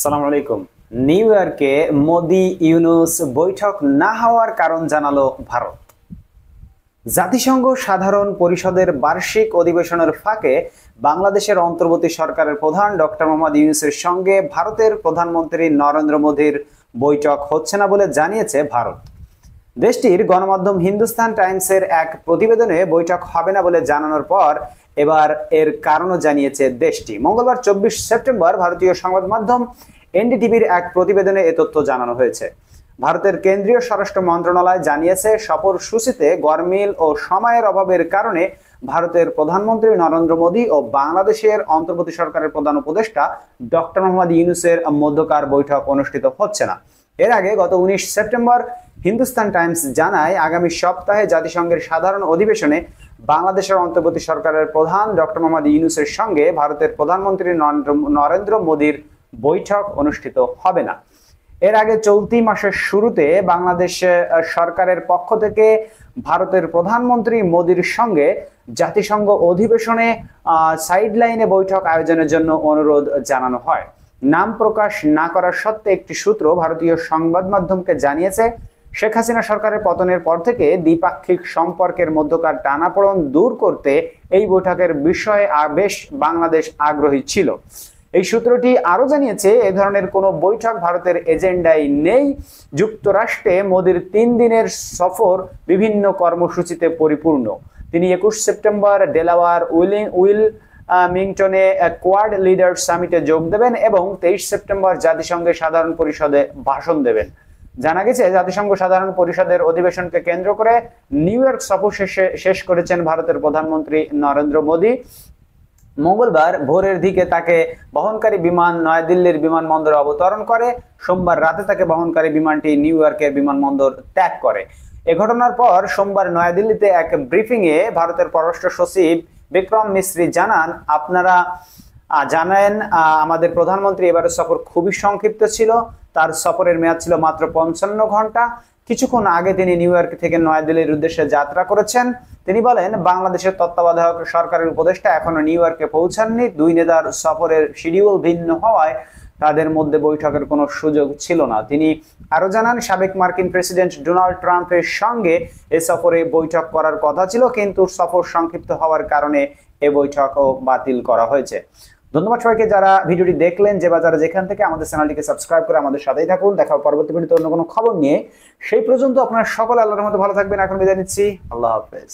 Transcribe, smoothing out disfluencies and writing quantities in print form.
আসসালামু আলাইকুম। নিউ ইয়র্কে মোদি ইউনুস বৈঠক না হওয়ার কারণ জানালো ভারত। জাতিসংঘ সাধারণ পরিষদের বার্ষিক অধিবেশনের ফাঁকে বাংলাদেশের অন্তর্বর্তী সরকারের প্রধান ডক্টর মোহাম্মদ ইউনুসের সঙ্গে ভারতের প্রধানমন্ত্রী নরেন্দ্র মোদীর বৈঠক হচ্ছে না বলে জানিয়েছে ভারত। দেশটির গণমাধ্যম হিন্দুস্তান টাইমসের এক প্রতিবেদনে বৈঠক হবে না বলে জানানোর পর এবার এর কারণও জানিয়েছে দেশটি। মঙ্গলবার 24 সেপ্টেম্বর ভারতীয় সংবাদ মাধ্যম এনডিটিভির এক প্রতিবেদনে এ তথ্য জানানো হয়েছে। ভারতের কেন্দ্রীয় স্বরাষ্ট্র মন্ত্রণালয় জানিয়েছে, সফর সূচিতে গরমিল ও সময়ের অভাবের কারণে ভারতের প্রধানমন্ত্রী নরেন্দ্র মোদী ও বাংলাদেশের অন্তর্বর্তী সরকারের প্রধান উপদেষ্টা ডক্টর মোহাম্মদ ইউনুসের মধ্যকার বৈঠক অনুষ্ঠিত হচ্ছে না। এর আগে গত 19 সেপ্টেম্বর হিন্দুস্তান টাইমস জানায়, আগামী সপ্তাহে জাতিসংঘের সাধারণ অধিবেশনে বাংলাদেশের অন্তর্বর্তী সরকারের প্রধান ডক্টর মোহাম্মদ ইউনুসের সঙ্গে ভারতের প্রধানমন্ত্রী নরেন্দ্র মোদীর বৈঠক অনুষ্ঠিত হবে না। এর আগে চলতি মাসের শুরুতে বাংলাদেশ সরকারের পক্ষ থেকে ভারতের প্রধানমন্ত্রী মোদীর সঙ্গে জাতিসংঘ অধিবেশনে সাইডলাইনে বৈঠক আয়োজনের জন্য অনুরোধ জানানো হয়। নাম প্রকাশ না করার সত্ত্বে একটি সূত্র ভারতীয় সংবাদ মাধ্যমকে জানিয়েছে, শেখ হাসিনা সরকারের পতনের পর থেকে দ্বিপাক্ষিক সম্পর্কের মধ্যকার টানাপোড়েন দূর করতে এই বৈঠকের বিষয়ে বেশ বাংলাদেশ আগ্রহী ছিল। এই সূত্রটি আরো জানিয়েছে, এ ধরনের কোনো বৈঠক ভারতের এজেন্ডায় নেই। যুক্তরাষ্ট্রে মোদির 3 দিনের সফর বিভিন্ন কর্মসূচিতে পরিপূর্ণ। তিনি 21 সেপ্টেম্বর ডেলাওয়ার উইলমিংটনে কোয়াড লিডার সামিটে যোগ দেবেন এবং 23 সেপ্টেম্বর জাতিসংঘের সাধারণ পরিষদে ভাষণ দেবেন। জানা গেছে, জাতিসংঘ সাধারণ পরিষদের অধিবেশনকে কেন্দ্র করে নিউ ইয়র্ক সফর শেষ করেছেন ভারতের প্রধানমন্ত্রী নরেন্দ্র মোদী। মঙ্গলবার ভোরের দিকে তাকে বহনকারী বিমান নয়াদিল্লির বিমানবন্দরে অবতরণ করে। সোমবার রাতে তাকে বহনকারী বিমানটি নিউ ইয়র্কের বিমানবন্দর ত্যাগ করে। এ ঘটনার পর সোমবার নয়াদিল্লিতে এক ব্রিফিংয়ে ভারতের পররাষ্ট্র সচিব বিক্রম মিশ্রি জানান, আপনারা জানেন আমাদের প্রধানমন্ত্রী এবারের সফর খুবই সংক্ষিপ্ত ছিল। তার সফরের মেয়াদ ছিল মাত্র 55 ঘন্টা। কিছুক্ষণ আগে তিনি নিউ ইয়র্ক থেকে নয়াদিল্লির উদ্দেশ্যে যাত্রা করেছেন। তিনি বলেন, বাংলাদেশের তত্ত্বাবধায়ক সরকারের উপদেষ্টা এখনো নিউ ইয়র্কে পৌঁছাননি। দুই নেতার সফরের শিডিউল ভিন্ন হওয়ায় তাদের মধ্যে বৈঠকের কোনো সুযোগ ছিল না। তিনি আরো জানান, সাবেক মার্কিন প্রেসিডেন্ট ডোনাল্ড ট্রাম্পের সঙ্গে এ সফরে বৈঠক করার কথা ছিল, কিন্তু সফর সংক্ষিপ্ত হওয়ার কারণে এ বৈঠকও বাতিল করা হয়েছে। ধন্যবাদ সবাইকে যারা ভিডিওটি দেখলেন, যে বা যারা যেখান থেকে আমাদের চ্যানেলটিকে সাবস্ক্রাইব করে আমাদের সাথেই থাকুন। দেখা হবে পরবর্তী ভিডিওতে অন্য কোনো খবর নিয়ে। সেই পর্যন্ত আপনারা সকলে আল্লাহর রহমতে ভালো থাকবেন। এখন বিদায় নিচ্ছি। আল্লাহ হাফেজ।